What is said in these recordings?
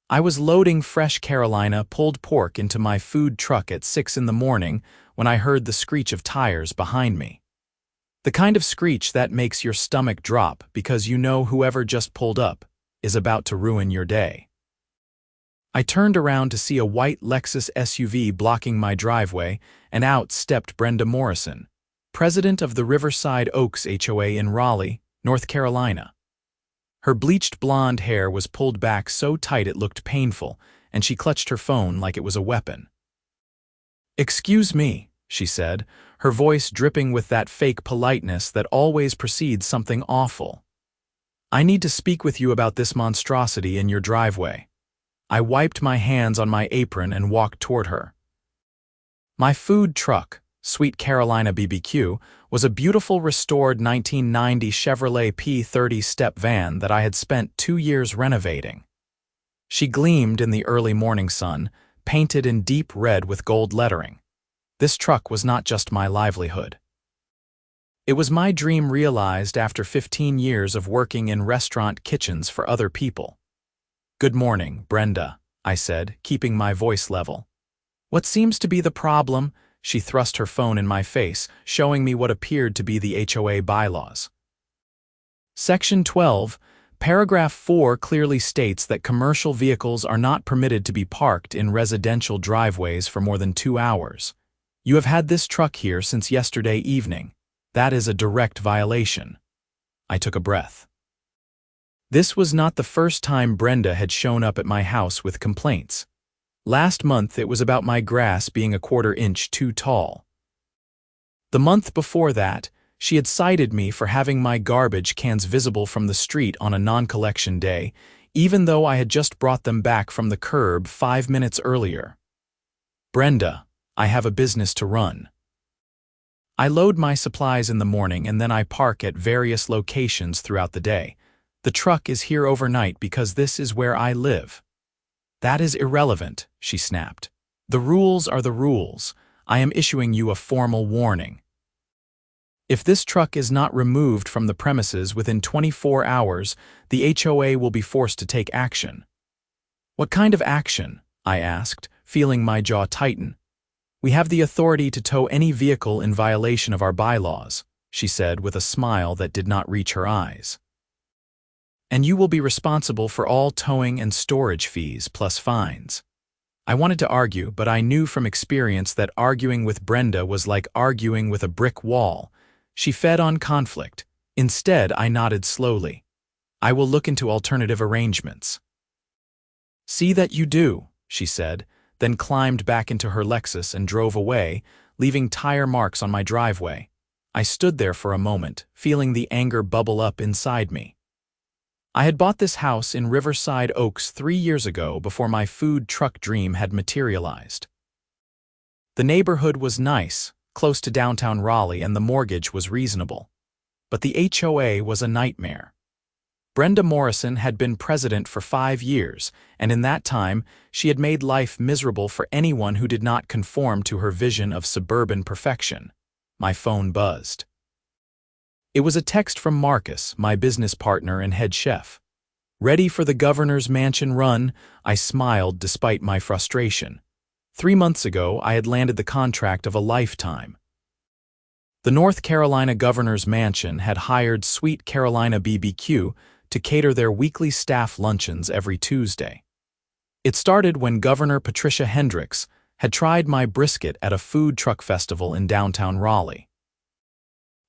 I was loading fresh Carolina pulled pork into my food truck at 6 in the morning when I heard the screech of tires behind me. The kind of screech that makes your stomach drop because you know whoever just pulled up is about to ruin your day. I turned around to see a white Lexus SUV blocking my driveway, and out stepped Brenda Morrison, president of the Riverside Oaks HOA in Raleigh, North Carolina. Her bleached blonde hair was pulled back so tight it looked painful, and she clutched her phone like it was a weapon. "Excuse me," she said, her voice dripping with that fake politeness that always precedes something awful. "I need to speak with you about this monstrosity in your driveway." I wiped my hands on my apron and walked toward her. My food truck, Sweet Carolina BBQ, was a beautiful restored 1990 Chevrolet P30 step van that I had spent 2 years renovating. She gleamed in the early morning sun, painted in deep red with gold lettering. This truck was not just my livelihood. It was my dream realized after 15 years of working in restaurant kitchens for other people. "Good morning, Brenda," I said, keeping my voice level. "What seems to be the problem?" She thrust her phone in my face, showing me what appeared to be the HOA bylaws. Section 12, Paragraph 4 clearly states that commercial vehicles are not permitted to be parked in residential driveways for more than 2 hours. You have had this truck here since yesterday evening. That is a direct violation. I took a breath. This was not the first time Brenda had shown up at my house with complaints. Last month it was about my grass being a 1/4 inch too tall. The month before that, she had cited me for having my garbage cans visible from the street on a non-collection day, even though I had just brought them back from the curb 5 minutes earlier. "Brenda, I have a business to run. I load my supplies in the morning and then I park at various locations throughout the day. The truck is here overnight because this is where I live." "That is irrelevant," she snapped. "The rules are the rules. I am issuing you a formal warning. If this truck is not removed from the premises within 24 hours, the HOA will be forced to take action." "What kind of action?" I asked, feeling my jaw tighten. "We have the authority to tow any vehicle in violation of our bylaws," she said with a smile that did not reach her eyes. "And you will be responsible for all towing and storage fees plus fines." I wanted to argue, but I knew from experience that arguing with Brenda was like arguing with a brick wall. She fed on conflict. Instead, I nodded slowly. "I will look into alternative arrangements." "See that you do," she said, then climbed back into her Lexus and drove away, leaving tire marks on my driveway. I stood there for a moment, feeling the anger bubble up inside me. I had bought this house in Riverside Oaks 3 years ago before my food truck dream had materialized. The neighborhood was nice, close to downtown Raleigh, and the mortgage was reasonable. But the HOA was a nightmare. Brenda Morrison had been president for 5 years, and in that time, she had made life miserable for anyone who did not conform to her vision of suburban perfection. My phone buzzed. It was a text from Marcus, my business partner and head chef. "Ready for the governor's mansion run?" I smiled despite my frustration. 3 months ago, I had landed the contract of a lifetime. The North Carolina governor's mansion had hired Sweet Carolina BBQ to cater their weekly staff luncheons every Tuesday. It started when Governor Patricia Hendricks had tried my brisket at a food truck festival in downtown Raleigh.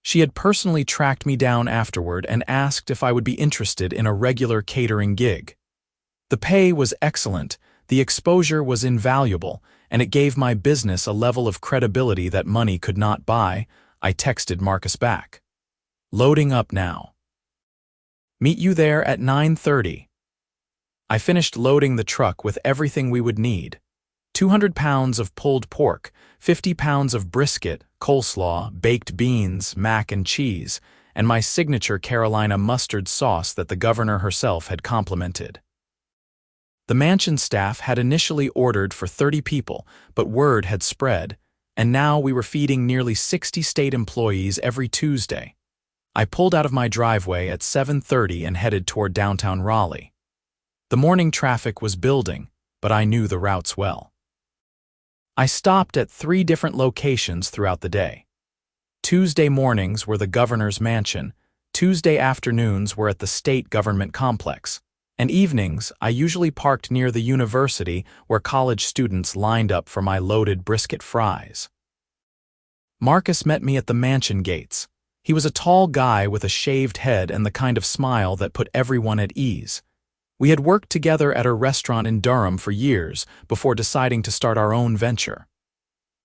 She had personally tracked me down afterward and asked if I would be interested in a regular catering gig. The pay was excellent, the exposure was invaluable, and it gave my business a level of credibility that money could not buy. I texted Marcus back. "Loading up now. Meet you there at 9:30. I finished loading the truck with everything we would need. 200 pounds of pulled pork, 50 pounds of brisket, coleslaw, baked beans, mac and cheese, and my signature Carolina mustard sauce that the governor herself had complimented. The mansion staff had initially ordered for 30 people, but word had spread, and now we were feeding nearly 60 state employees every Tuesday. I pulled out of my driveway at 7:30 and headed toward downtown Raleigh. The morning traffic was building, but I knew the routes well. I stopped at 3 different locations throughout the day. Tuesday mornings were the governor's mansion, Tuesday afternoons were at the state government complex, and evenings I usually parked near the university where college students lined up for my loaded brisket fries. Marcus met me at the mansion gates. He was a tall guy with a shaved head and the kind of smile that put everyone at ease. We had worked together at a restaurant in Durham for years before deciding to start our own venture.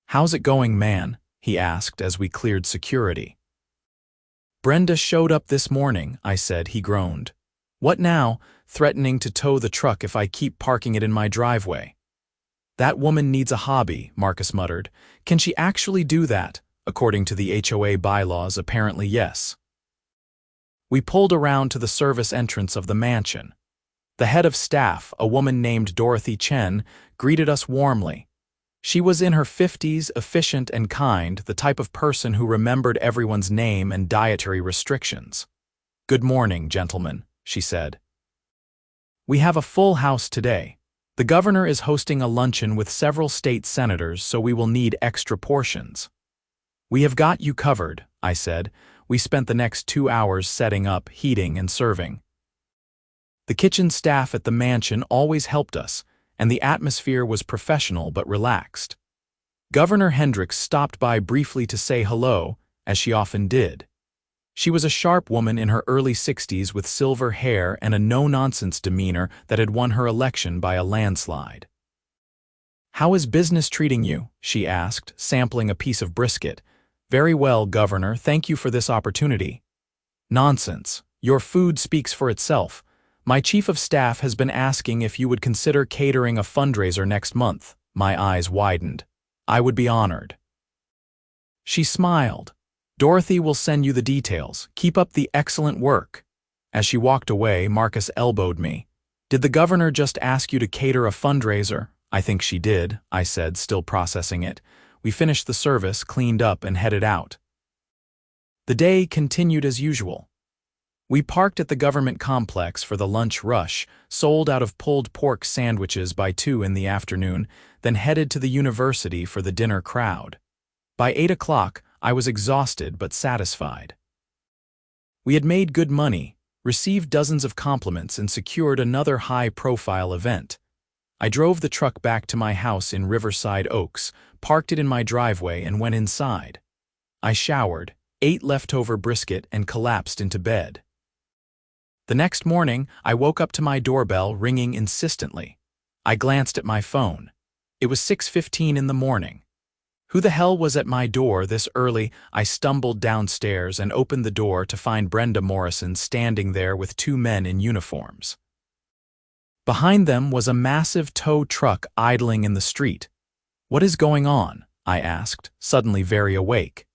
"How's it going, man?" he asked as we cleared security. "Brenda showed up this morning," I said. He groaned. "What now? Threatening to tow the truck if I keep parking it in my driveway." "That woman needs a hobby," Marcus muttered. "Can she actually do that?" According to the HOA bylaws, apparently yes. We pulled around to the service entrance of the mansion. The head of staff, a woman named Dorothy Chen, greeted us warmly. She was in her 50s, efficient and kind, the type of person who remembered everyone's name and dietary restrictions. "Good morning, gentlemen," she said. "We have a full house today. The governor is hosting a luncheon with several state senators, so we will need extra portions." "We have got you covered," I said. We spent the next 2 hours setting up, heating, and serving. The kitchen staff at the mansion always helped us, and the atmosphere was professional but relaxed. Governor Hendricks stopped by briefly to say hello, as she often did. She was a sharp woman in her early 60s with silver hair and a no-nonsense demeanor that had won her election by a landslide. "How is business treating you?" she asked, sampling a piece of brisket. "Very well, Governor, thank you for this opportunity." "Nonsense. Your food speaks for itself. My chief of staff has been asking if you would consider catering a fundraiser next month." My eyes widened. "I would be honored." She smiled. "Dorothy will send you the details. Keep up the excellent work." As she walked away, Marcus elbowed me. "Did the governor just ask you to cater a fundraiser?" "I think she did," I said, still processing it. We finished the service, cleaned up, and headed out. The day continued as usual. We parked at the government complex for the lunch rush, sold out of pulled pork sandwiches by 2 in the afternoon, then headed to the university for the dinner crowd. By 8 o'clock, I was exhausted but satisfied. We had made good money, received dozens of compliments, and secured another high-profile event. I drove the truck back to my house in Riverside Oaks, parked it in my driveway, and went inside. I showered, ate leftover brisket, and collapsed into bed. The next morning, I woke up to my doorbell ringing insistently. I glanced at my phone. It was 6:15 in the morning. Who the hell was at my door this early? I stumbled downstairs and opened the door to find Brenda Morrison standing there with 2 men in uniforms. Behind them was a massive tow truck idling in the street. "What is going on?" I asked, suddenly very awake.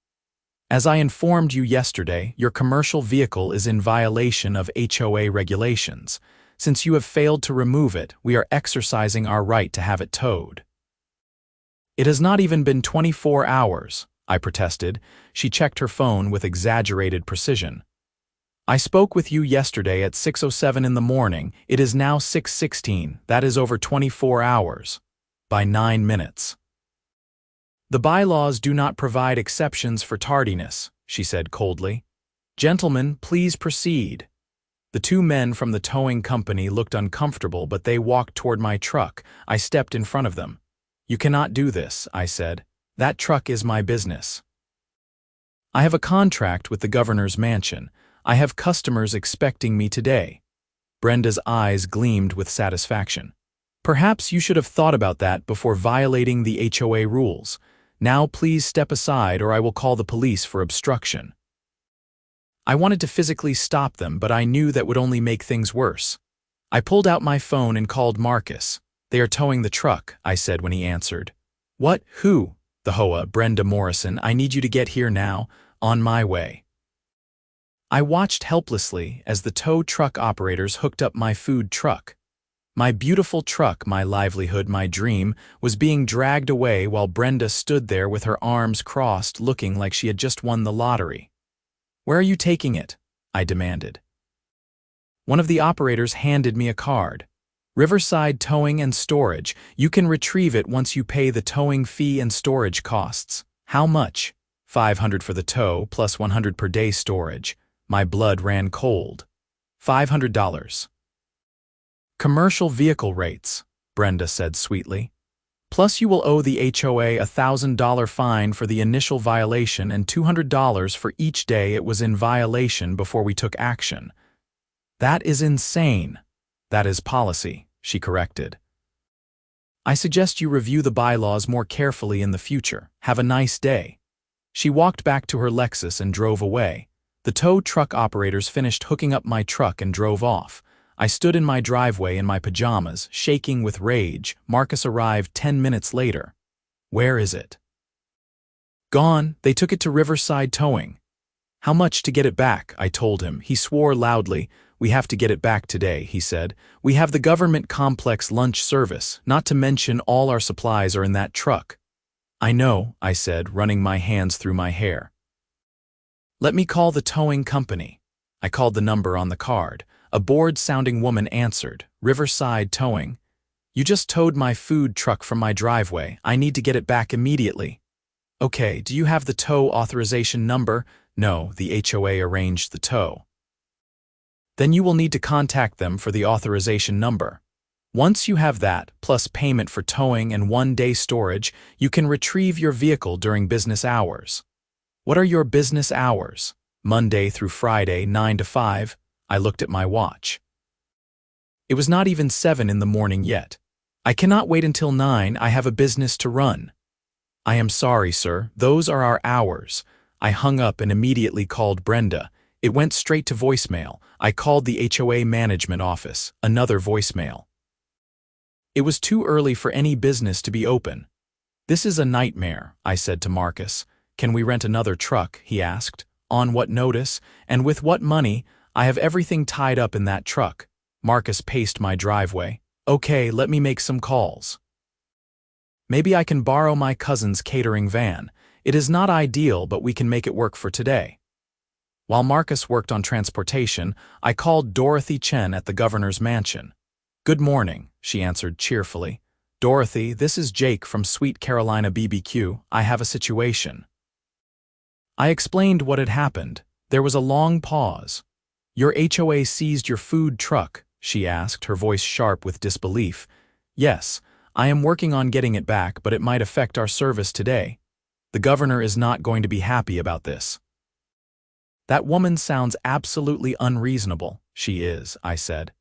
"As I informed you yesterday, your commercial vehicle is in violation of HOA regulations. Since you have failed to remove it, we are exercising our right to have it towed." "It has not even been 24 hours, I protested. She checked her phone with exaggerated precision. "I spoke with you yesterday at 6:07 in the morning. It is now 6:16. That is over 24 hours. By 9 minutes. "The bylaws do not provide exceptions for tardiness," she said coldly. "Gentlemen, please proceed." The 2 men from the towing company looked uncomfortable, but they walked toward my truck. I stepped in front of them. "You cannot do this," I said. "That truck is my business. I have a contract with the governor's mansion. I have customers expecting me today." Brenda's eyes gleamed with satisfaction. "Perhaps you should have thought about that before violating the HOA rules. Now please step aside or I will call the police for obstruction." I wanted to physically stop them, but I knew that would only make things worse. I pulled out my phone and called Marcus. "They are towing the truck," I said when he answered. "What? Who?" "The HOA, Brenda Morrison. I need you to get here now. On my way." I watched helplessly as the tow truck operators hooked up my food truck. My beautiful truck, my livelihood, my dream, was being dragged away while Brenda stood there with her arms crossed, looking like she had just won the lottery. "Where are you taking it?" I demanded. One of the operators handed me a card. Riverside Towing and Storage. You can retrieve it once you pay the towing fee and storage costs. How much? $500 for the tow, plus $100 per day storage. My blood ran cold. $500. Commercial vehicle rates, Brenda said sweetly. Plus you will owe the HOA a $1,000 fine for the initial violation and $200 for each day it was in violation before we took action. That is insane. That is policy, she corrected. I suggest you review the bylaws more carefully in the future. Have a nice day. She walked back to her Lexus and drove away. The tow truck operators finished hooking up my truck and drove off. I stood in my driveway in my pajamas, shaking with rage. Marcus arrived 10 minutes later. Where is it? Gone. They took it to Riverside Towing. How much to get it back? I told him. He swore loudly. We have to get it back today, he said. We have the government complex lunch service, not to mention all our supplies are in that truck. I know, I said, running my hands through my hair. Let me call the towing company. I called the number on the card. A bored-sounding woman answered. Riverside Towing. You just towed my food truck from my driveway. I need to get it back immediately. Okay, do you have the tow authorization number? No, the HOA arranged the tow. Then you will need to contact them for the authorization number. Once you have that, plus payment for towing and one-day storage, you can retrieve your vehicle during business hours. What are your business hours? Monday through Friday, 9 to 5. I looked at my watch. It was not even 7 in the morning yet. I cannot wait until 9. I have a business to run. I am sorry, sir. Those are our hours. I hung up and immediately called Brenda. It went straight to voicemail. I called the HOA management office. Another voicemail. It was too early for any business to be open. This is a nightmare, I said to Marcus. Can we rent another truck? He asked. On what notice? And with what money? I have everything tied up in that truck. Marcus paced my driveway. Okay, let me make some calls. Maybe I can borrow my cousin's catering van. It is not ideal, but we can make it work for today. While Marcus worked on transportation, I called Dorothy Chen at the governor's mansion. Good morning, she answered cheerfully. Dorothy, this is Jake from Sweet Carolina BBQ. I have a situation. I explained what had happened. There was a long pause. Your HOA seized your food truck, she asked, her voice sharp with disbelief. Yes, I am working on getting it back, but it might affect our service today. The governor is not going to be happy about this. That woman sounds absolutely unreasonable. She is, I said.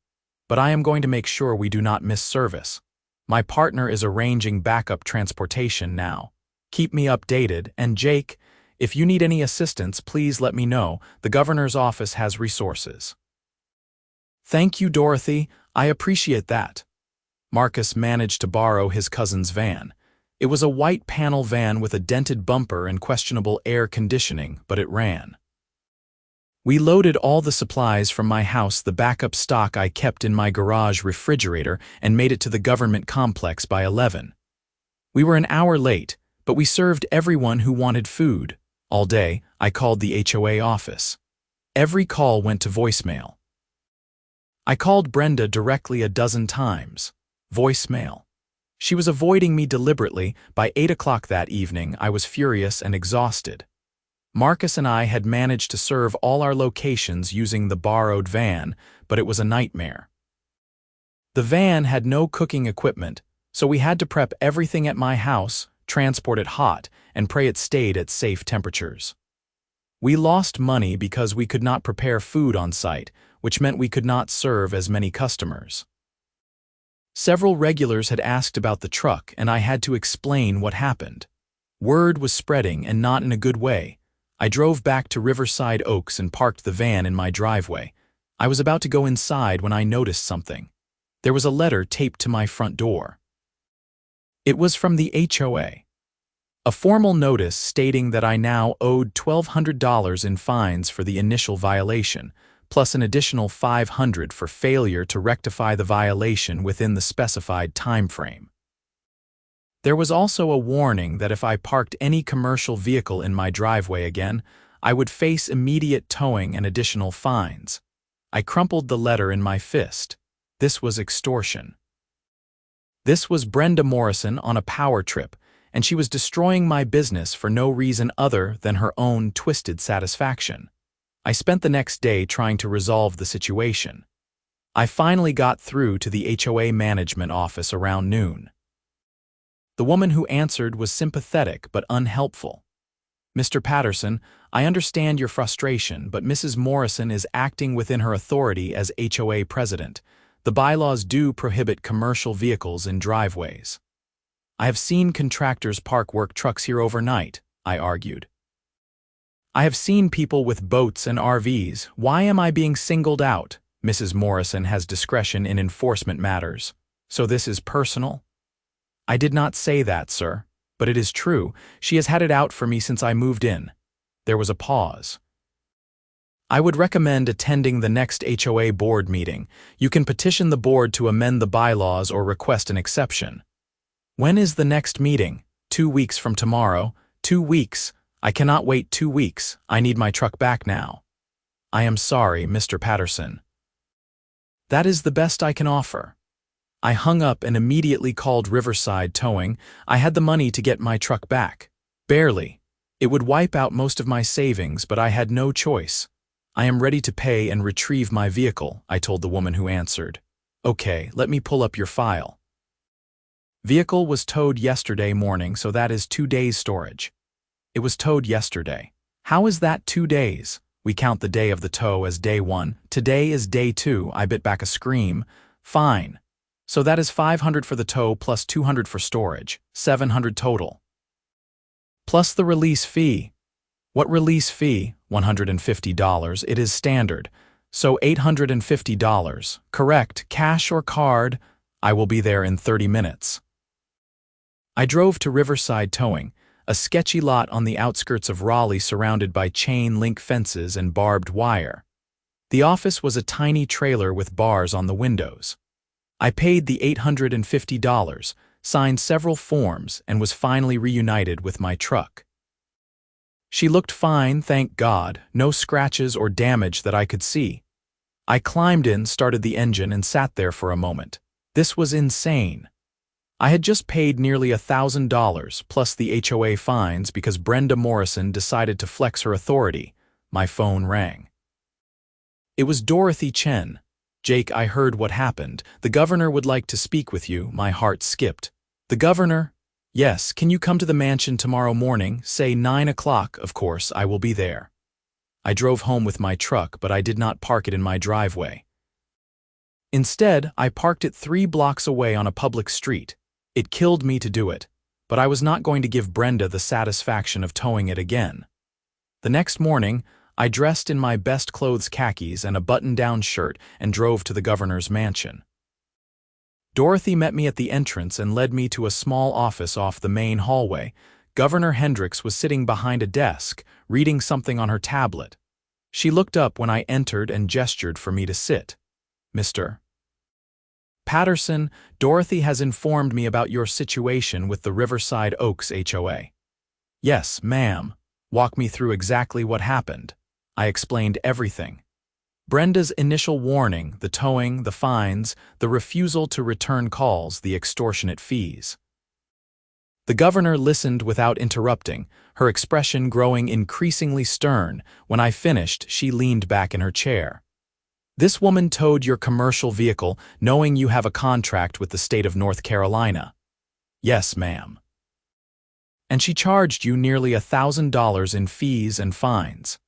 But I am going to make sure we do not miss service. My partner is arranging backup transportation now. Keep me updated, and Jake, if you need any assistance, please let me know. The governor's office has resources. Thank you, Dorothy. I appreciate that. Marcus managed to borrow his cousin's van. It was a white panel van with a dented bumper and questionable air conditioning, but it ran. We loaded all the supplies from my house, the backup stock I kept in my garage refrigerator, and made it to the government complex by 11. We were an hour late, but we served everyone who wanted food. All day, I called the HOA office. Every call went to voicemail. I called Brenda directly a dozen times. Voicemail. She was avoiding me deliberately. By 8 o'clock that evening, I was furious and exhausted. Marcus and I had managed to serve all our locations using the borrowed van, but it was a nightmare. The van had no cooking equipment, so we had to prep everything at my house, transport it hot, and pray it stayed at safe temperatures. We lost money because we could not prepare food on site, which meant we could not serve as many customers. Several regulars had asked about the truck, and I had to explain what happened. Word was spreading, and not in a good way. I drove back to Riverside Oaks and parked the van in my driveway. I was about to go inside when I noticed something. There was a letter taped to my front door. It was from the HOA. A formal notice stating that I now owed $1,200 in fines for the initial violation, plus an additional $500 for failure to rectify the violation within the specified time frame. There was also a warning that if I parked any commercial vehicle in my driveway again, I would face immediate towing and additional fines. I crumpled the letter in my fist. This was extortion. This was Brenda Morrison on a power trip, and she was destroying my business for no reason other than her own twisted satisfaction. I spent the next day trying to resolve the situation. I finally got through to the HOA management office around noon. The woman who answered was sympathetic but unhelpful. "Mr. Patterson, I understand your frustration, but Mrs. Morrison is acting within her authority as HOA president. The bylaws do prohibit commercial vehicles in driveways." "I have seen contractors park work trucks here overnight," I argued. "I have seen people with boats and RVs. Why am I being singled out? Mrs. Morrison has discretion in enforcement matters. So this is personal?" "I did not say that, sir. But it is true. She has had it out for me since I moved in." There was a pause. "I would recommend attending the next HOA board meeting. You can petition the board to amend the bylaws or request an exception." "When is the next meeting?" 2 weeks from tomorrow." 2 weeks? I cannot wait 2 weeks. I need my truck back now." "I am sorry, Mr. Patterson." "That is the best I can offer." I hung up and immediately called Riverside Towing. I had the money to get my truck back. Barely. It would wipe out most of my savings, but I had no choice. "I am ready to pay and retrieve my vehicle," I told the woman who answered. "Okay, let me pull up your file." "Vehicle was towed yesterday morning, so that is 2 days storage." "It was towed yesterday." "How is that 2 days? We count the day of the tow as day 1. Today is day 2. I bit back a scream. "Fine. So that is $500 for the tow plus $200 for storage, $700 total. Plus the release fee." "What release fee?" $150. It is standard. So $850. Correct. Cash or card? I will be there in 30 minutes. I drove to Riverside Towing, a sketchy lot on the outskirts of Raleigh surrounded by chain-link fences and barbed wire. The office was a tiny trailer with bars on the windows. I paid the $850, signed several forms, and was finally reunited with my truck. She looked fine, thank God, no scratches or damage that I could see. I climbed in, started the engine, and sat there for a moment. This was insane. I had just paid nearly $1,000 plus the HOA fines because Brenda Morrison decided to flex her authority. My phone rang. It was Dorothy Chen. "Jake, I heard what happened. The governor would like to speak with you." My heart skipped. "The governor?" "Yes, can you come to the mansion tomorrow morning? Say 9 o'clock, of course, I will be there." I drove home with my truck, but I did not park it in my driveway. Instead, I parked it 3 blocks away on a public street. It killed me to do it, but I was not going to give Brenda the satisfaction of towing it again. The next morning, I dressed in my best clothes khakis and a button-down shirt and drove to the governor's mansion. Dorothy met me at the entrance and led me to a small office off the main hallway. Governor Hendricks was sitting behind a desk, reading something on her tablet. She looked up when I entered and gestured for me to sit. "Mr. Patterson, Dorothy has informed me about your situation with the Riverside Oaks HOA." "Yes, ma'am. Walk me through exactly what happened." I explained everything. Brenda's initial warning, the towing, the fines, the refusal to return calls, the extortionate fees. The governor listened without interrupting, her expression growing increasingly stern. When I finished, she leaned back in her chair. "This woman towed your commercial vehicle knowing you have a contract with the state of North Carolina." "Yes, ma'am." "And she charged you nearly $1,000 in fees and fines."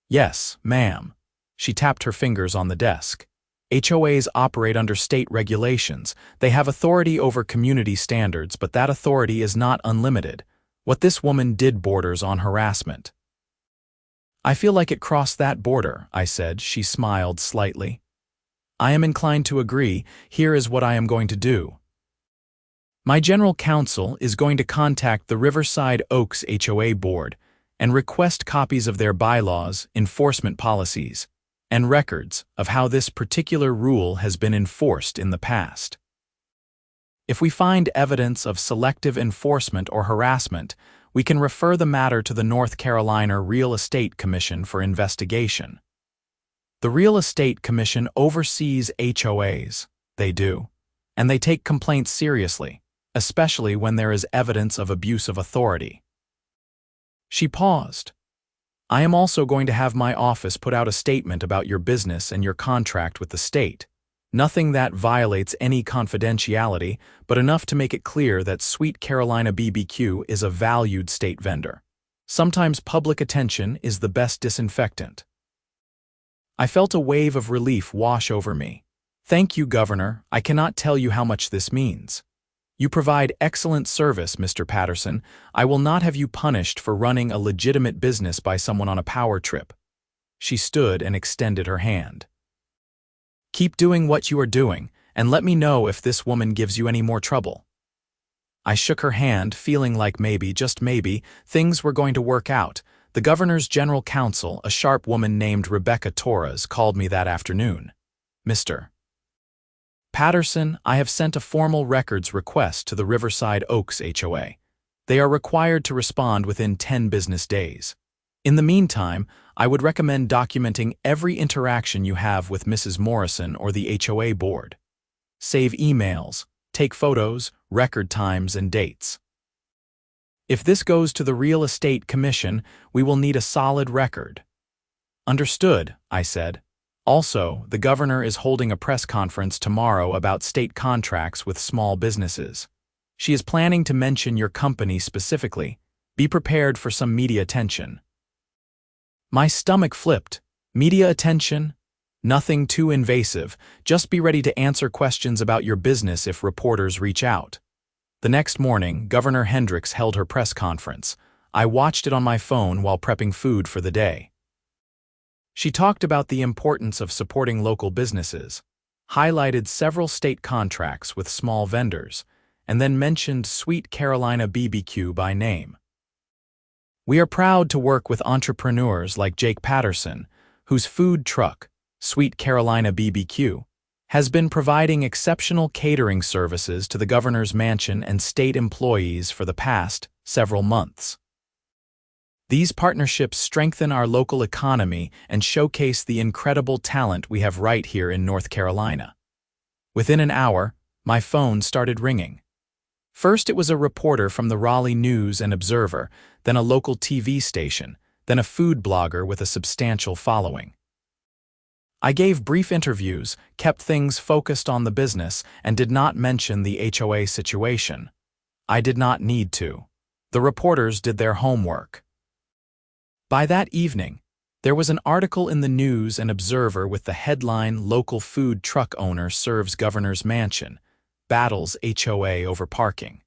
"Yes, ma'am." She tapped her fingers on the desk. "HOAs operate under state regulations. They have authority over community standards, but that authority is not unlimited. What this woman did borders on harassment." "I feel like it crossed that border," I said. She smiled slightly. "I am inclined to agree. Here is what I am going to do. My general counsel is going to contact the Riverside Oaks HOA board and request copies of their bylaws, enforcement policies, and records of how this particular rule has been enforced in the past. If we find evidence of selective enforcement or harassment, we can refer the matter to the North Carolina Real Estate Commission for investigation. The Real Estate Commission oversees HOAs. They do. and they take complaints seriously, especially when there is evidence of abuse of authority. She paused. I am also going to have my office put out a statement about your business and your contract with the state. Nothing that violates any confidentiality, but enough to make it clear that Sweet Carolina BBQ is a valued state vendor. Sometimes public attention is the best disinfectant. I felt a wave of relief wash over me. Thank you, Governor. I cannot tell you how much this means. You provide excellent service, Mr. Patterson. I will not have you punished for running a legitimate business by someone on a power trip. She stood and extended her hand. Keep doing what you are doing, and let me know if this woman gives you any more trouble. I shook her hand, feeling like maybe, just maybe, things were going to work out. The governor's general counsel, a sharp woman named Rebecca Torres, called me that afternoon. Mr. Patterson, I have sent a formal records request to the Riverside Oaks HOA. They are required to respond within 10 business days. In the meantime, I would recommend documenting every interaction you have with Mrs. Morrison or the HOA board. Save emails, take photos, record times, and dates. If this goes to the Real Estate Commission, we will need a solid record. Understood, I said. Also, the governor is holding a press conference tomorrow about state contracts with small businesses. She is planning to mention your company specifically. Be prepared for some media attention. My stomach flipped. Media attention? Nothing too invasive. Just be ready to answer questions about your business if reporters reach out. The next morning, Governor Hendricks held her press conference. I watched it on my phone while prepping food for the day. She talked about the importance of supporting local businesses, highlighted several state contracts with small vendors, and then mentioned Sweet Carolina BBQ by name. We are proud to work with entrepreneurs like Jake Patterson, whose food truck, Sweet Carolina BBQ, has been providing exceptional catering services to the governor's mansion and state employees for the past several months. These partnerships strengthen our local economy and showcase the incredible talent we have right here in North Carolina. Within an hour, my phone started ringing. First, it was a reporter from the Raleigh News and Observer, then a local TV station, then a food blogger with a substantial following. I gave brief interviews, kept things focused on the business, and did not mention the HOA situation. I did not need to. The reporters did their homework. By that evening, there was an article in the News and Observer with the headline "Local Food Truck Owner Serves Governor's Mansion, Battles HOA Over Parking."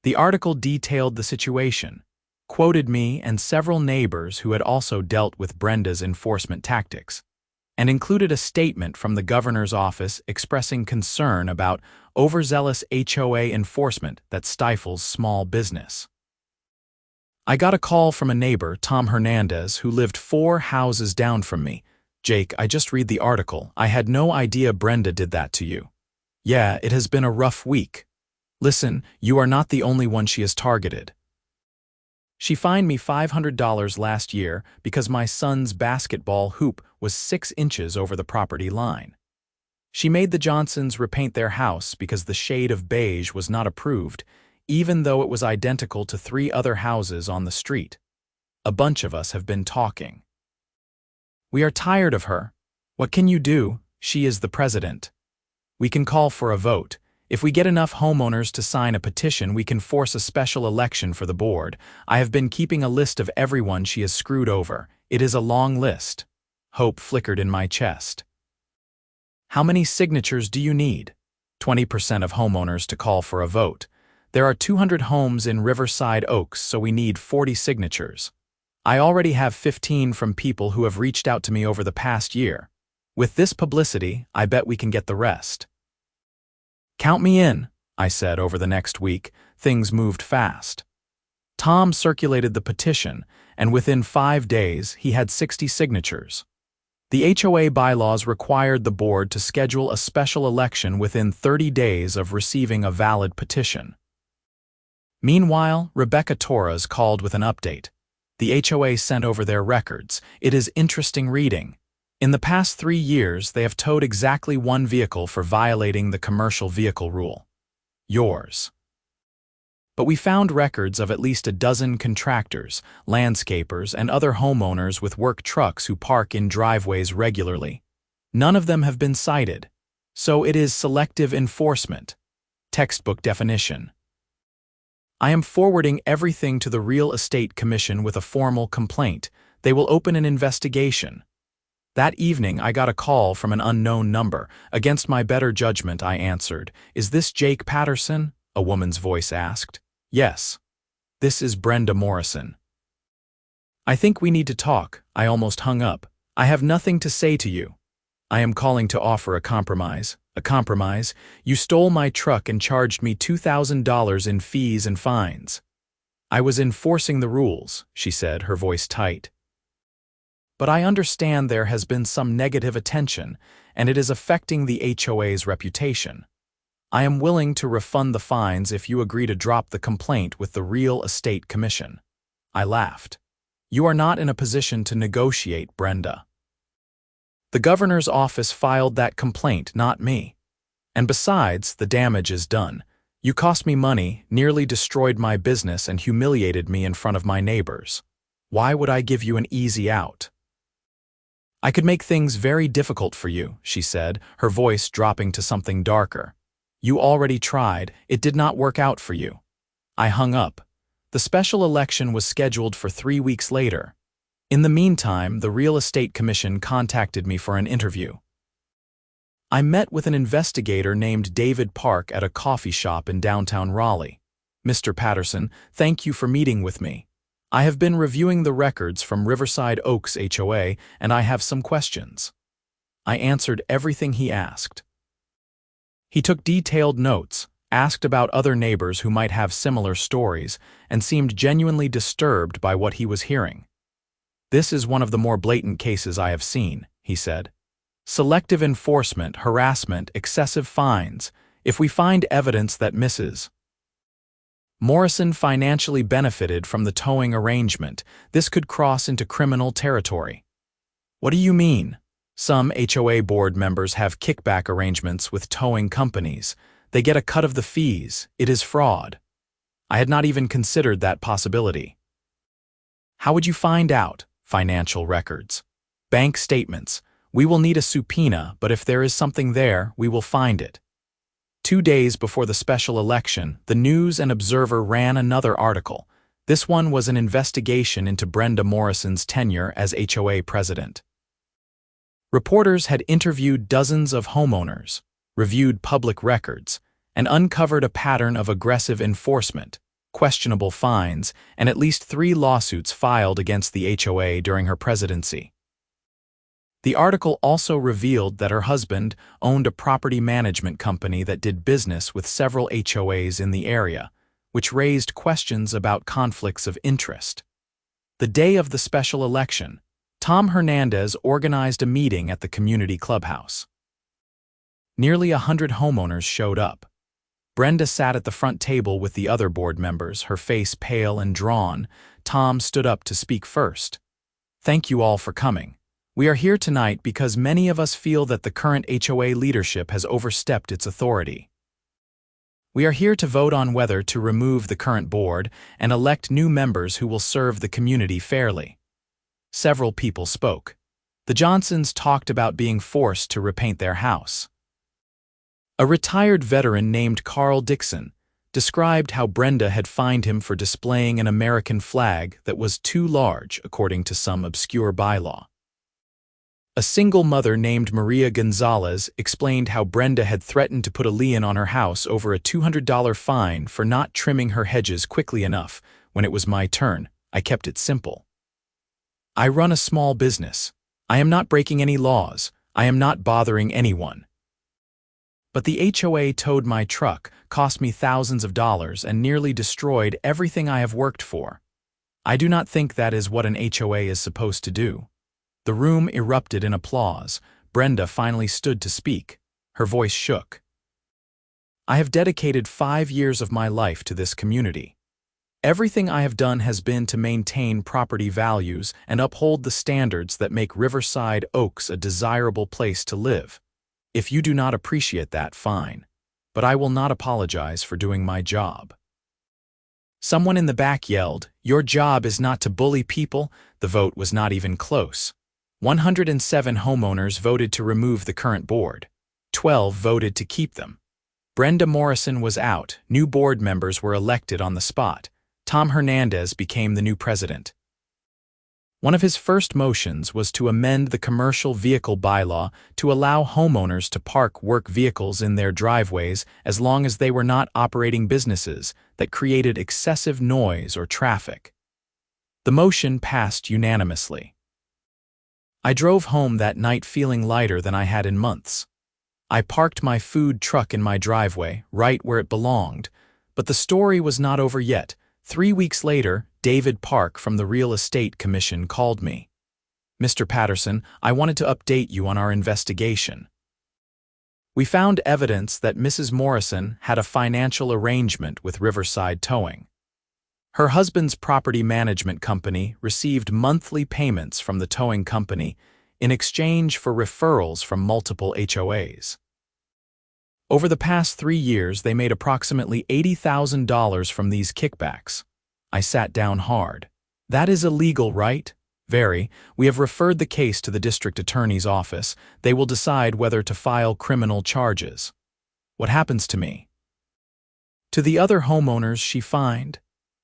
The article detailed the situation, quoted me and several neighbors who had also dealt with Brenda's enforcement tactics, and included a statement from the governor's office expressing concern about overzealous HOA enforcement that stifles small business. I got a call from a neighbor, Tom Hernandez, who lived 4 houses down from me. "Jake, I just read the article. I had no idea Brenda did that to you. Yeah, it has been a rough week. Listen, you are not the only one she has targeted. She fined me $500 last year because my son's basketball hoop was 6 inches over the property line. She made the Johnsons repaint their house because the shade of beige was not approved, even though it was identical to 3 other houses on the street. A bunch of us have been talking. We are tired of her. What can you do? She is the president. We can call for a vote. If we get enough homeowners to sign a petition, we can force a special election for the board. I have been keeping a list of everyone she has screwed over. It is a long list." Hope flickered in my chest. "How many signatures do you need?" 20% of homeowners to call for a vote. There are 200 homes in Riverside Oaks, so we need 40 signatures. I already have 15 from people who have reached out to me over the past year. With this publicity, I bet we can get the rest. "Count me in," I said. Over the next week, things moved fast. Tom circulated the petition, and within 5 days, he had 60 signatures. The HOA bylaws required the board to schedule a special election within 30 days of receiving a valid petition. Meanwhile, Rebecca Torres called with an update. The HOA sent over their records. It is interesting reading. In the past 3 years, they have towed exactly one vehicle for violating the commercial vehicle rule. Yours. But we found records of at least a dozen contractors, landscapers, and other homeowners with work trucks who park in driveways regularly. None of them have been cited. So it is selective enforcement. Textbook definition. I am forwarding everything to the Real Estate Commission with a formal complaint. They will open an investigation. That evening, I got a call from an unknown number. Against my better judgment, I answered. "Is this Jake Patterson?" a woman's voice asked. "Yes. This is Brenda Morrison." "I think we need to talk." I almost hung up. "I have nothing to say to you. I am calling to offer a compromise." "A compromise? You stole my truck and charged me $2,000 in fees and fines." "I was enforcing the rules," she said, her voice tight. "But I understand there has been some negative attention, and it is affecting the HOA's reputation. I am willing to refund the fines if you agree to drop the complaint with the Real Estate Commission." I laughed. "You are not in a position to negotiate, Brenda. The governor's office filed that complaint, not me. And besides, the damage is done. You cost me money, nearly destroyed my business, and humiliated me in front of my neighbors. Why would I give you an easy out?" "I could make things very difficult for you," she said, her voice dropping to something darker. "You already tried. It did not work out for you." I hung up. The special election was scheduled for 3 weeks later. In the meantime, the Real Estate Commission contacted me for an interview. I met with an investigator named David Park at a coffee shop in downtown Raleigh. "Mr. Patterson, thank you for meeting with me. I have been reviewing the records from Riverside Oaks HOA, and I have some questions." I answered everything he asked. He took detailed notes, asked about other neighbors who might have similar stories, and seemed genuinely disturbed by what he was hearing. "This is one of the more blatant cases I have seen," he said. "Selective enforcement, harassment, excessive fines. If we find evidence that Mrs. Morrison financially benefited from the towing arrangement, this could cross into criminal territory." "What do you mean?" "Some HOA board members have kickback arrangements with towing companies. They get a cut of the fees. It is fraud." I had not even considered that possibility. "How would you find out?" "Financial records. Bank statements. We will need a subpoena, but if there is something there, we will find it." 2 days before the special election, the News and Observer ran another article. This one was an investigation into Brenda Morrison's tenure as HOA president. Reporters had interviewed dozens of homeowners, reviewed public records, and uncovered a pattern of aggressive enforcement, questionable fines, and at least 3 lawsuits filed against the HOA during her presidency. The article also revealed that her husband owned a property management company that did business with several HOAs in the area, which raised questions about conflicts of interest. The day of the special election, Tom Hernandez organized a meeting at the community clubhouse. Nearly 100 homeowners showed up. Brenda sat at the front table with the other board members, her face pale and drawn. Tom stood up to speak first. "Thank you all for coming. We are here tonight because many of us feel that the current HOA leadership has overstepped its authority. We are here to vote on whether to remove the current board and elect new members who will serve the community fairly." Several people spoke. The Johnsons talked about being forced to repaint their house. A retired veteran named Carl Dixon described how Brenda had fined him for displaying an American flag that was too large according to some obscure bylaw. A single mother named Maria Gonzalez explained how Brenda had threatened to put a lien on her house over a $200 fine for not trimming her hedges quickly enough. When it was my turn, I kept it simple. "I run a small business. I am not breaking any laws. I am not bothering anyone. But the HOA towed my truck, cost me thousands of dollars, and nearly destroyed everything I have worked for. I do not think that is what an HOA is supposed to do." The room erupted in applause. Brenda finally stood to speak. Her voice shook. "I have dedicated 5 years of my life to this community. Everything I have done has been to maintain property values and uphold the standards that make Riverside Oaks a desirable place to live. If you do not appreciate that, fine. But I will not apologize for doing my job." Someone in the back yelled, "Your job is not to bully people." The vote was not even close. 107 homeowners voted to remove the current board. 12 voted to keep them. Brenda Morrison was out. New board members were elected on the spot. Tom Hernandez became the new president. One of his first motions was to amend the commercial vehicle bylaw to allow homeowners to park work vehicles in their driveways as long as they were not operating businesses that created excessive noise or traffic. The motion passed unanimously. I drove home that night feeling lighter than I had in months. I parked my food truck in my driveway, right where it belonged, but the story was not over yet. 3 weeks later, David Park from the Real Estate Commission called me. "Mr. Patterson, I wanted to update you on our investigation. We found evidence that Mrs. Morrison had a financial arrangement with Riverside Towing. Her husband's property management company received monthly payments from the towing company in exchange for referrals from multiple HOAs. Over the past 3 years, they made approximately $80,000 from these kickbacks." I sat down hard. "That is illegal, right?" "Very. We have referred the case to the district attorney's office. They will decide whether to file criminal charges." "What happens to me?" "To the other homeowners she fined.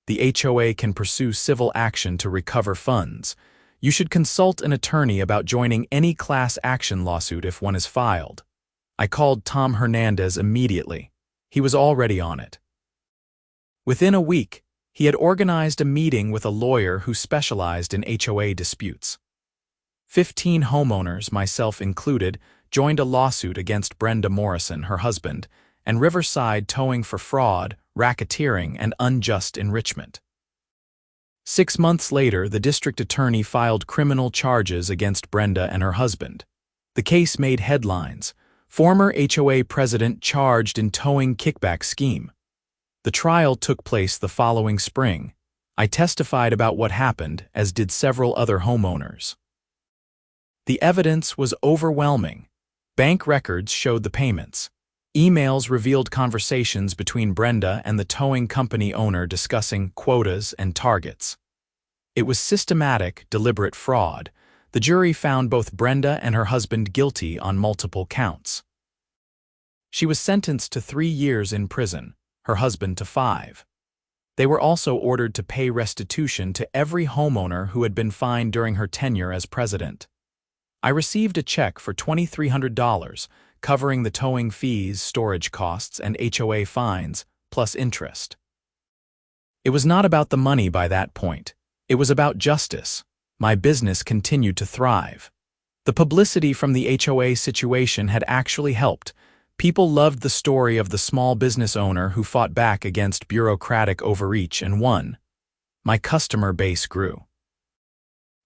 The HOA can pursue civil action to recover funds. You should consult an attorney about joining any class action lawsuit if one is filed." I called Tom Hernandez immediately. He was already on it. Within a week, he had organized a meeting with a lawyer who specialized in HOA disputes. 15 homeowners, myself included, joined a lawsuit against Brenda Morrison, her husband, and Riverside Towing for fraud, racketeering, and unjust enrichment. 6 months later, the district attorney filed criminal charges against Brenda and her husband. The case made headlines. Former HOA president charged in towing kickback scheme. The trial took place the following spring. I testified about what happened, as did several other homeowners. The evidence was overwhelming. Bank records showed the payments. Emails revealed conversations between Brenda and the towing company owner discussing quotas and targets. It was systematic, deliberate fraud. The jury found both Brenda and her husband guilty on multiple counts. She was sentenced to 3 years in prison, her husband to 5. They were also ordered to pay restitution to every homeowner who had been fined during her tenure as president. I received a check for $2,300, covering the towing fees, storage costs, and HOA fines, plus interest. It was not about the money by that point. It was about justice. My business continued to thrive. The publicity from the HOA situation had actually helped. People loved the story of the small business owner who fought back against bureaucratic overreach and won. My customer base grew.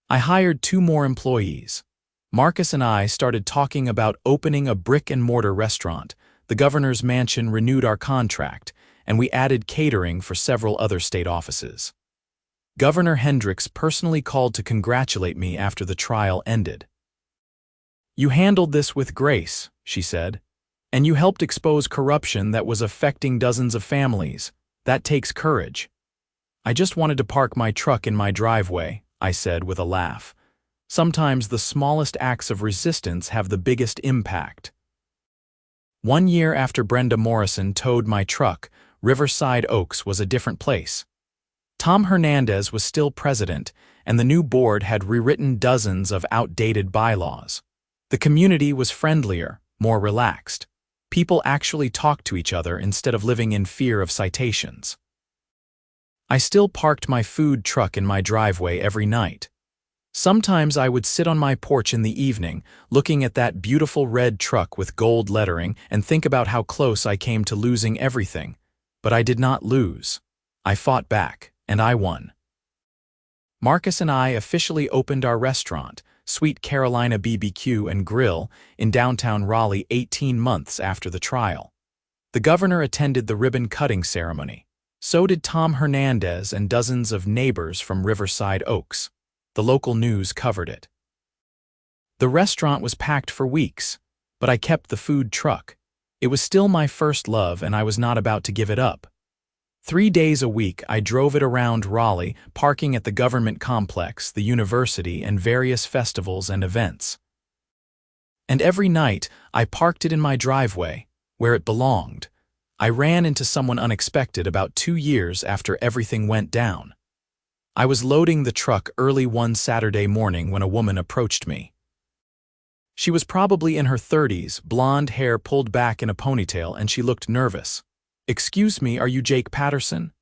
I hired 2 more employees. Marcus and I started talking about opening a brick-and-mortar restaurant. The governor's mansion renewed our contract, and we added catering for several other state offices. Governor Hendricks personally called to congratulate me after the trial ended. "You handled this with grace," she said, "and you helped expose corruption that was affecting dozens of families. That takes courage." "I just wanted to park my truck in my driveway," I said with a laugh. Sometimes the smallest acts of resistance have the biggest impact. 1 year after Brenda Morrison towed my truck, Riverside Oaks was a different place. Tom Hernandez was still president, and the new board had rewritten dozens of outdated bylaws. The community was friendlier, more relaxed. People actually talked to each other instead of living in fear of citations. I still parked my food truck in my driveway every night. Sometimes I would sit on my porch in the evening, looking at that beautiful red truck with gold lettering, and think about how close I came to losing everything. But I did not lose. I fought back, and I won. Marcus and I officially opened our restaurant, Sweet Carolina BBQ and Grill, in downtown Raleigh 18 months after the trial. The governor attended the ribbon-cutting ceremony. So did Tom Hernandez and dozens of neighbors from Riverside Oaks. The local news covered it. The restaurant was packed for weeks, but I kept the food truck. It was still my first love, and I was not about to give it up. 3 days a week, I drove it around Raleigh, parking at the government complex, the university, and various festivals and events. And every night, I parked it in my driveway, where it belonged. I ran into someone unexpected about 2 years after everything went down. I was loading the truck early one Saturday morning when a woman approached me. She was probably in her 30s, blonde hair pulled back in a ponytail, and she looked nervous. "Excuse me, are you Jake Patterson?"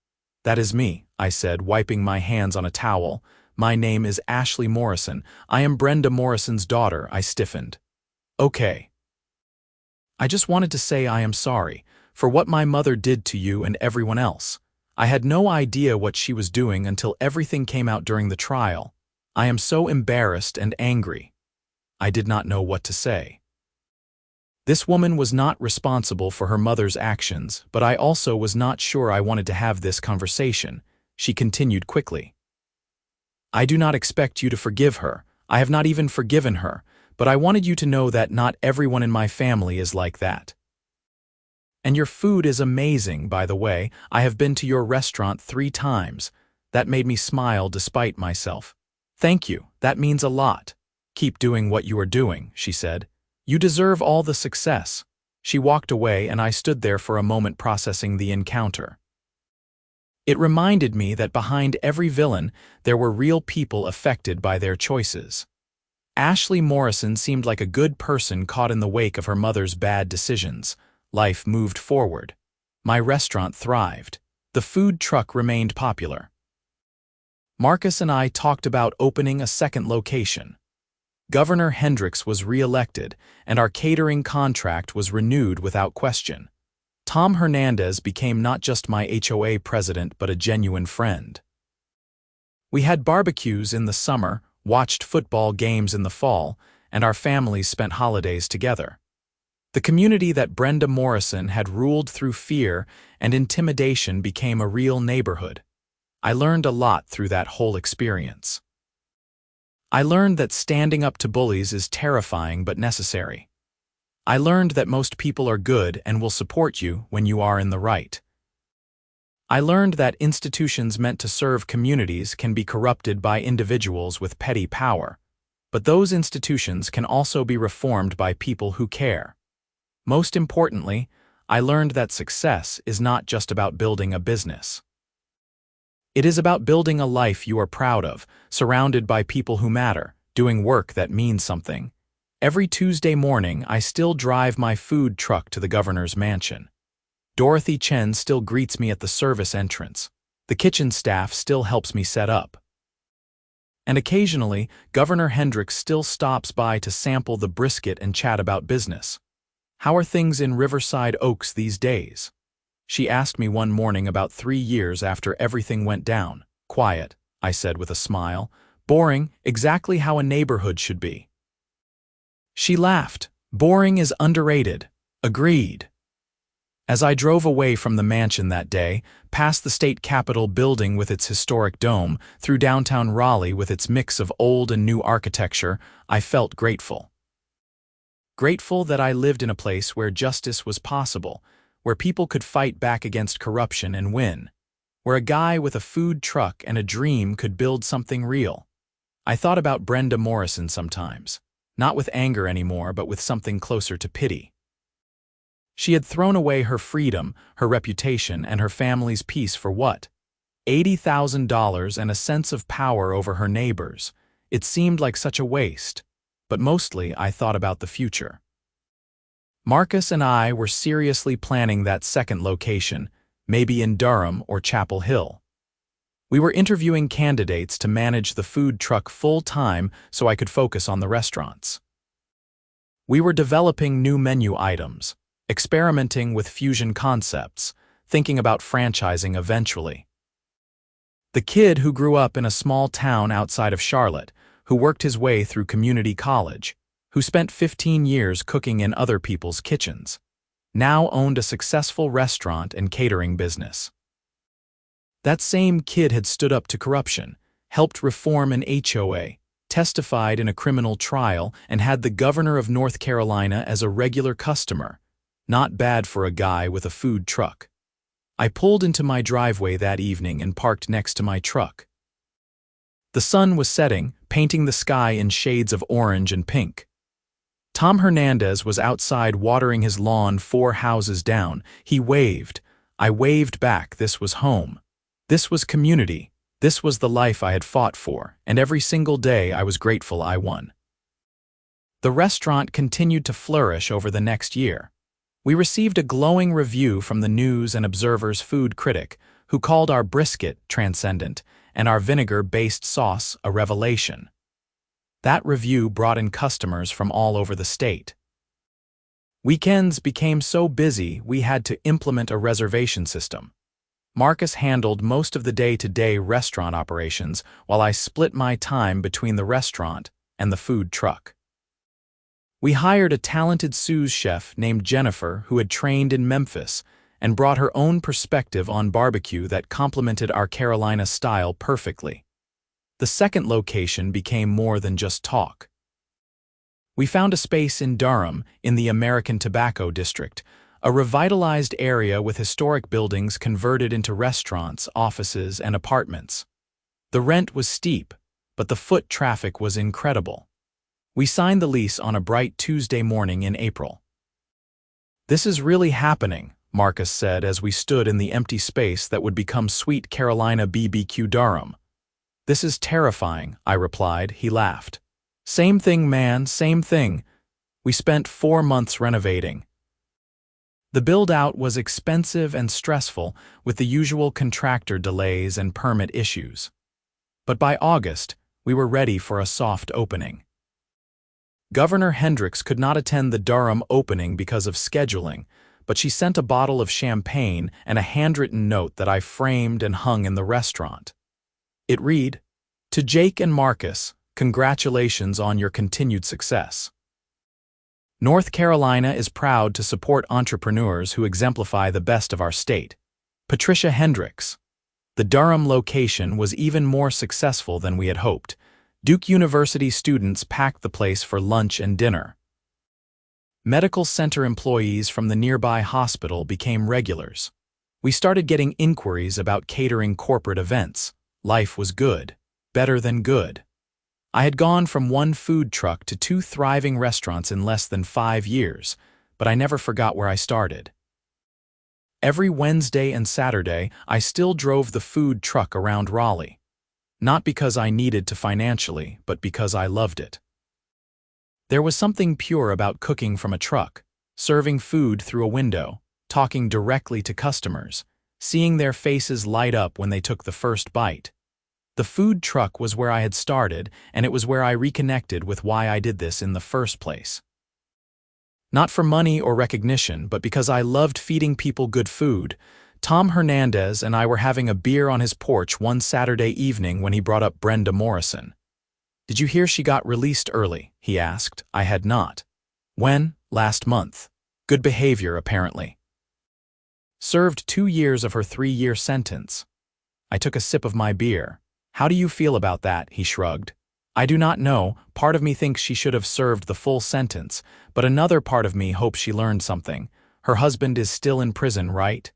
"That is me," I said, wiping my hands on a towel. "My name is Ashley Morrison. I am Brenda Morrison's daughter." I stiffened. "Okay. I just wanted to say I am sorry for what my mother did to you and everyone else. I had no idea what she was doing until everything came out during the trial. I am so embarrassed and angry." I did not know what to say. This woman was not responsible for her mother's actions, but I also was not sure I wanted to have this conversation. She continued quickly. "I do not expect you to forgive her. I have not even forgiven her, but I wanted you to know that not everyone in my family is like that. And your food is amazing, by the way. I have been to your restaurant 3 times. That made me smile despite myself. Thank you, that means a lot. Keep doing what you are doing," she said. "You deserve all the success." She walked away, and I stood there for a moment processing the encounter. It reminded me that behind every villain, there were real people affected by their choices. Ashley Morrison seemed like a good person caught in the wake of her mother's bad decisions. Life moved forward. My restaurant thrived. The food truck remained popular. Marcus and I talked about opening a second location. Governor Hendricks was re-elected, and our catering contract was renewed without question. Tom Hernandez became not just my HOA president but a genuine friend. We had barbecues in the summer, watched football games in the fall, and our families spent holidays together. The community that Brenda Morrison had ruled through fear and intimidation became a real neighborhood. I learned a lot through that whole experience. I learned that standing up to bullies is terrifying but necessary. I learned that most people are good and will support you when you are in the right. I learned that institutions meant to serve communities can be corrupted by individuals with petty power, but those institutions can also be reformed by people who care. Most importantly, I learned that success is not just about building a business. It is about building a life you are proud of, surrounded by people who matter, doing work that means something. Every Tuesday morning, I still drive my food truck to the governor's mansion. Dorothy Chen still greets me at the service entrance. The kitchen staff still helps me set up. And occasionally, Governor Hendricks still stops by to sample the brisket and chat about business. "How are things in Riverside Oaks these days?" She asked me one morning about 3 years after everything went down. "Quiet," I said with a smile. "Boring, exactly how a neighborhood should be." She laughed. "Boring is underrated." Agreed. As I drove away from the mansion that day, past the state capitol building with its historic dome, through downtown Raleigh with its mix of old and new architecture, I felt grateful. Grateful that I lived in a place where justice was possible, where people could fight back against corruption and win, where a guy with a food truck and a dream could build something real. I thought about Brenda Morrison sometimes, not with anger anymore, but with something closer to pity. She had thrown away her freedom, her reputation, and her family's peace for what? $80,000 and a sense of power over her neighbors. It seemed like such a waste. But mostly I thought about the future. Marcus and I were seriously planning that second location, maybe in Durham or Chapel Hill. We were interviewing candidates to manage the food truck full-time so I could focus on the restaurants. We were developing new menu items, experimenting with fusion concepts, thinking about franchising eventually. The kid who grew up in a small town outside of Charlotte, who worked his way through community college, who spent 15 years cooking in other people's kitchens, now owned a successful restaurant and catering business. That same kid had stood up to corruption, helped reform an HOA, testified in a criminal trial, and had the governor of North Carolina as a regular customer. Not bad for a guy with a food truck. I pulled into my driveway that evening and parked next to my truck. The sun was setting, painting the sky in shades of orange and pink. Tom Hernandez was outside watering his lawn 4 houses down. He waved. I waved back. This was home. This was community. This was the life I had fought for, and every single day I was grateful I won. The restaurant continued to flourish over the next year. We received a glowing review from the News and Observer's food critic, who called our brisket transcendent and our vinegar-based sauce a revelation. That review brought in customers from all over the state. Weekends became so busy we had to implement a reservation system. Marcus handled most of the day-to-day restaurant operations while I split my time between the restaurant and the food truck. We hired a talented sous chef named Jennifer who had trained in Memphis and brought her own perspective on barbecue that complemented our Carolina style perfectly. The second location became more than just talk. We found a space in Durham in the American Tobacco District, a revitalized area with historic buildings converted into restaurants, offices, and apartments. The rent was steep, but the foot traffic was incredible. We signed the lease on a bright Tuesday morning in April. "This is really happening," Marcus said as we stood in the empty space that would become Sweet Carolina BBQ Durham. "This is terrifying," I replied. He laughed. "Same thing, man, same thing." We spent 4 months renovating. The build-out was expensive and stressful, with the usual contractor delays and permit issues. But by August, we were ready for a soft opening. Governor Hendricks could not attend the Durham opening because of scheduling, but she sent a bottle of champagne and a handwritten note that I framed and hung in the restaurant. It read, "To Jake and Marcus, congratulations on your continued success. North Carolina is proud to support entrepreneurs who exemplify the best of our state. Patricia Hendricks." The Durham location was even more successful than we had hoped. Duke University students packed the place for lunch and dinner. Medical center employees from the nearby hospital became regulars. We started getting inquiries about catering corporate events. Life was good, better than good. I had gone from 1 food truck to 2 thriving restaurants in less than 5 years, but I never forgot where I started. Every Wednesday and Saturday, I still drove the food truck around Raleigh. Not because I needed to financially, but because I loved it. There was something pure about cooking from a truck, serving food through a window, talking directly to customers, seeing their faces light up when they took the first bite. The food truck was where I had started, and it was where I reconnected with why I did this in the first place. Not for money or recognition, but because I loved feeding people good food. Tom Hernandez and I were having a beer on his porch one Saturday evening when he brought up Brenda Morrison. "Did you hear she got released early?" he asked. I had not. "When?" "Last month. Good behavior, apparently. Served 2 years of her 3-year sentence." I took a sip of my beer. "How do you feel about that?" he shrugged. "I do not know. Part of me thinks she should have served the full sentence, but another part of me hopes she learned something. Her husband is still in prison, right?"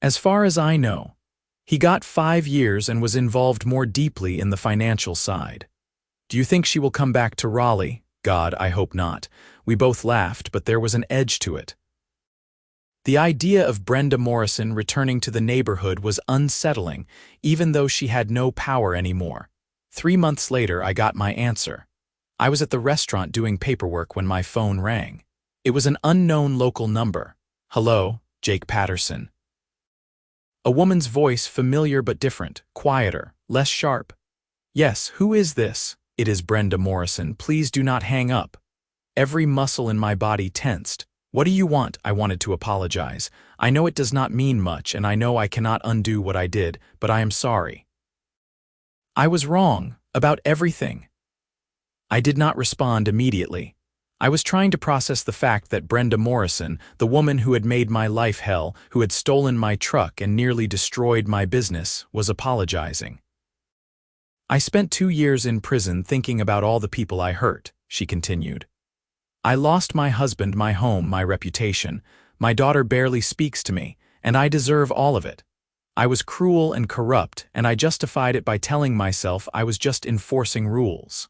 "As far as I know. He got 5 years and was involved more deeply in the financial side." "Do you think she will come back to Raleigh?" "God, I hope not." We both laughed, but there was an edge to it. The idea of Brenda Morrison returning to the neighborhood was unsettling, even though she had no power anymore. 3 months later, I got my answer. I was at the restaurant doing paperwork when my phone rang. It was an unknown local number. "Hello, Jake Patterson." A woman's voice, familiar but different, quieter, less sharp. "Yes, who is this?" "It is Brenda Morrison. Please do not hang up." Every muscle in my body tensed. "What do you want?" I wanted to apologize. "I know it does not mean much, and I know I cannot undo what I did, but I am sorry. I was wrong about everything." I did not respond immediately. I was trying to process the fact that Brenda Morrison, the woman who had made my life hell, who had stolen my truck and nearly destroyed my business, was apologizing. I spent 2 years in prison thinking about all the people I hurt, she continued. I lost my husband, my home, my reputation. My daughter barely speaks to me, and I deserve all of it. I was cruel and corrupt, and I justified it by telling myself I was just enforcing rules.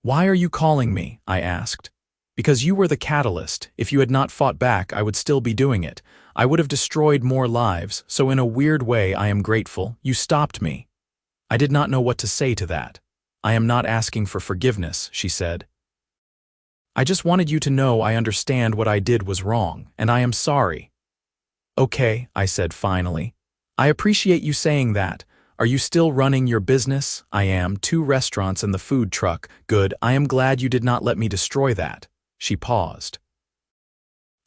Why are you calling me? I asked. Because you were the catalyst. If you had not fought back, I would still be doing it. I would have destroyed more lives, so in a weird way I am grateful. You stopped me. I did not know what to say to that. I am not asking for forgiveness, she said. I just wanted you to know I understand what I did was wrong, and I am sorry. Okay, I said finally. I appreciate you saying that. Are you still running your business? I am. 2 restaurants and the food truck. Good, I am glad you did not let me destroy that. She paused.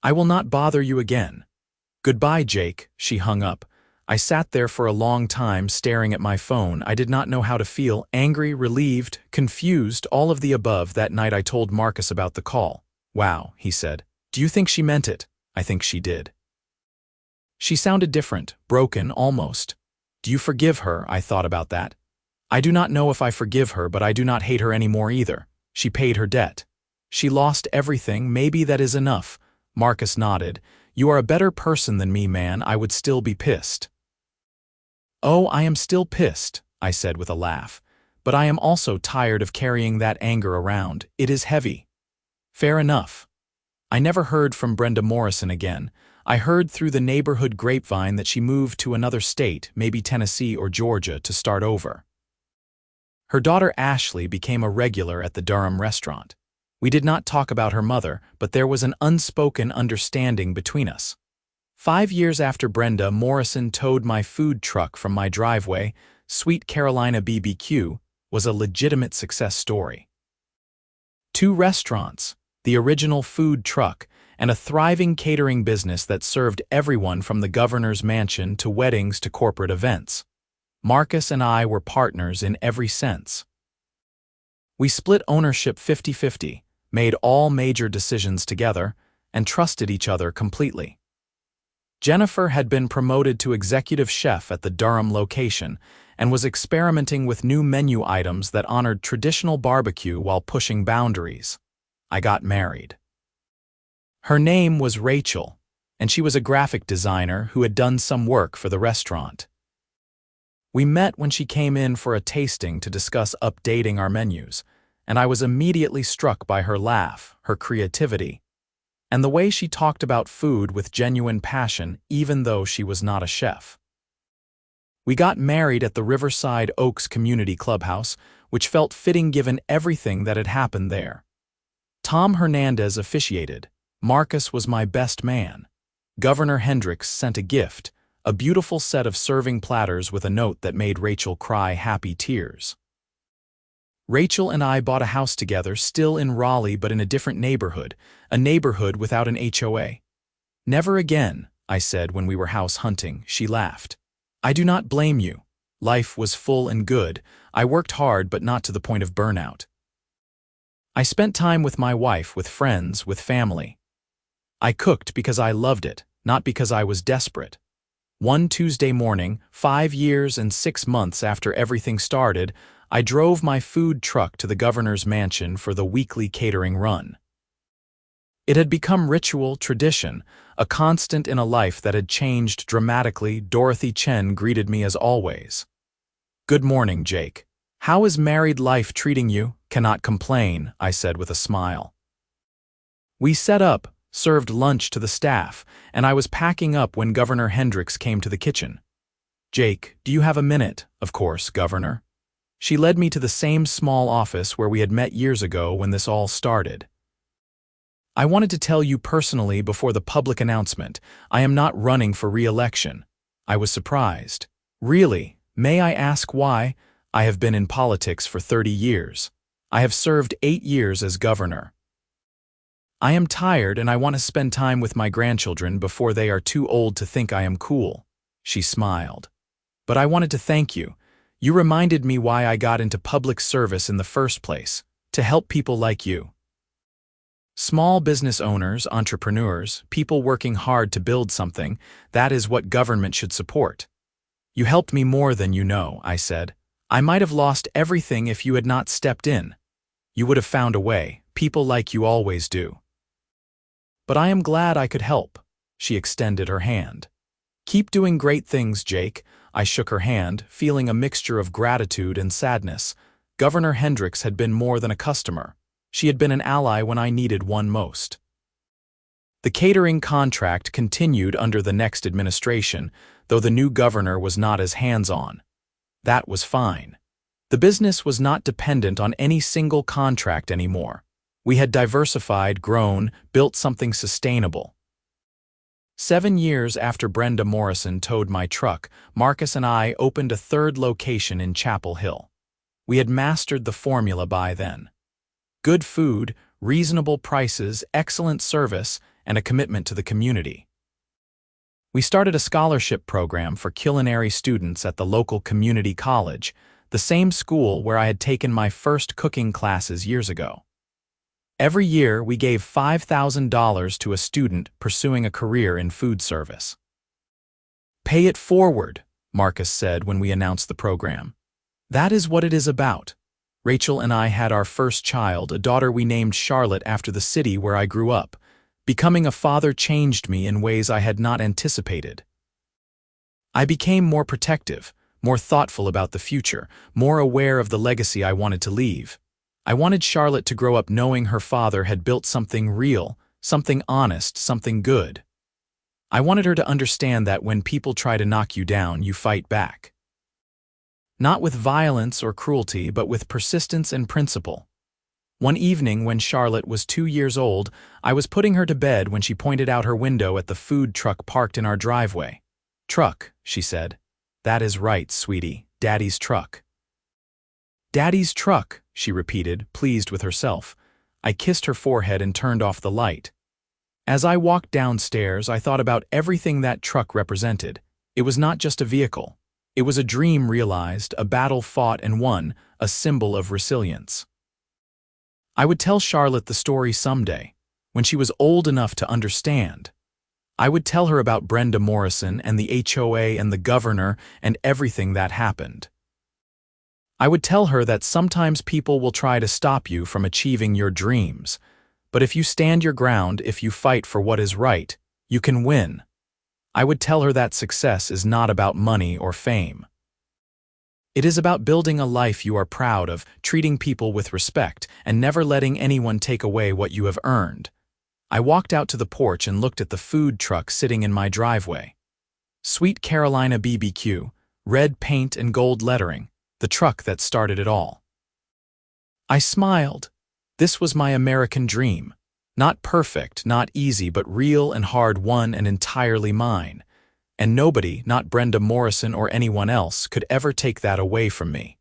I will not bother you again. Goodbye, Jake. She hung up. I sat there for a long time staring at my phone. I did not know how to feel, angry, relieved, confused, all of the above. That night I told Marcus about the call. Wow, he said. Do you think she meant it? I think she did. She sounded different, broken, almost. Do you forgive her? I thought about that. I do not know if I forgive her, but I do not hate her anymore either. She paid her debt. She lost everything. Maybe that is enough. Marcus nodded. You are a better person than me, man. I would still be pissed. Oh, I am still pissed, I said with a laugh. But I am also tired of carrying that anger around. It is heavy. Fair enough. I never heard from Brenda Morrison again. I heard through the neighborhood grapevine that she moved to another state, maybe Tennessee or Georgia, to start over. Her daughter Ashley became a regular at the Durham restaurant. We did not talk about her mother, but there was an unspoken understanding between us. 5 years after Brenda Morrison towed my food truck from my driveway, Sweet Carolina BBQ was a legitimate success story. 2 restaurants, the original food truck, and a thriving catering business that served everyone from the governor's mansion to weddings to corporate events. Marcus and I were partners in every sense. We split ownership 50-50, made all major decisions together, and trusted each other completely. Jennifer had been promoted to executive chef at the Durham location and was experimenting with new menu items that honored traditional barbecue while pushing boundaries. I got married. Her name was Rachel, and she was a graphic designer who had done some work for the restaurant. We met when she came in for a tasting to discuss updating our menus, and I was immediately struck by her laugh, her creativity, and the way she talked about food with genuine passion even though she was not a chef. We got married at the Riverside Oaks Community Clubhouse, which felt fitting given everything that had happened there. Tom Hernandez officiated. Marcus was my best man. Governor Hendricks sent a gift, a beautiful set of serving platters with a note that made Rachel cry happy tears. Rachel and I bought a house together, still in Raleigh but in a different neighborhood, a neighborhood without an HOA. Never again, I said when we were house hunting. She laughed. I do not blame you. Life was full and good. I worked hard but not to the point of burnout. I spent time with my wife, with friends, with family. I cooked because I loved it, not because I was desperate. One Tuesday morning, 5 years and 6 months after everything started, I drove my food truck to the governor's mansion for the weekly catering run. It had become ritual, tradition, a constant in a life that had changed dramatically. Dorothy Chen greeted me as always. Good morning, Jake. How is married life treating you? Cannot complain, I said with a smile. We set up, served lunch to the staff, and I was packing up when Governor Hendricks came to the kitchen. Jake, do you have a minute? Of course, Governor. She led me to the same small office where we had met years ago when this all started. I wanted to tell you personally before the public announcement, I am not running for re-election. I was surprised. Really? May I ask why? I have been in politics for 30 years. I have served 8 years as governor. I am tired and I want to spend time with my grandchildren before they are too old to think I am cool. She smiled. But I wanted to thank you. You reminded me why I got into public service in the first place, to help people like you. Small business owners, entrepreneurs, people working hard to build something, that is what government should support. You helped me more than you know, I said. I might have lost everything if you had not stepped in. You would have found a way, people like you always do. But I am glad I could help. She extended her hand. Keep doing great things, Jake. I shook her hand, feeling a mixture of gratitude and sadness. Governor Hendricks had been more than a customer. She had been an ally when I needed one most. The catering contract continued under the next administration, though the new governor was not as hands-on. That was fine. The business was not dependent on any single contract anymore. We had diversified, grown, built something sustainable. 7 years after Brenda Morrison towed my truck, Marcus and I opened a third location in Chapel Hill. We had mastered the formula by then. Good food, reasonable prices, excellent service, and a commitment to the community. We started a scholarship program for culinary students at the local community college, the same school where I had taken my first cooking classes years ago. Every year, we gave $5,000 to a student pursuing a career in food service. Pay it forward, Marcus said when we announced the program. That is what it is about. Rachel and I had our first child, a daughter we named Charlotte after the city where I grew up. Becoming a father changed me in ways I had not anticipated. I became more protective, more thoughtful about the future, more aware of the legacy I wanted to leave. I wanted Charlotte to grow up knowing her father had built something real, something honest, something good. I wanted her to understand that when people try to knock you down, you fight back. Not with violence or cruelty, but with persistence and principle. One evening when Charlotte was 2 years old, I was putting her to bed when she pointed out her window at the food truck parked in our driveway. "Truck," she said. "That is right, sweetie, Daddy's truck." "Daddy's truck," she repeated, pleased with herself. I kissed her forehead and turned off the light. As I walked downstairs, I thought about everything that truck represented. It was not just a vehicle. It was a dream realized, a battle fought and won, a symbol of resilience. I would tell Charlotte the story someday, when she was old enough to understand. I would tell her about Brenda Morrison and the HOA and the governor and everything that happened. I would tell her that sometimes people will try to stop you from achieving your dreams, but if you stand your ground, if you fight for what is right, you can win. I would tell her that success is not about money or fame. It is about building a life you are proud of, treating people with respect, and never letting anyone take away what you have earned. I walked out to the porch and looked at the food truck sitting in my driveway. Sweet Carolina BBQ, red paint and gold lettering, the truck that started it all. I smiled. This was my American dream. Not perfect, not easy, but real and hard-won and entirely mine. And nobody, not Brenda Morrison or anyone else, could ever take that away from me.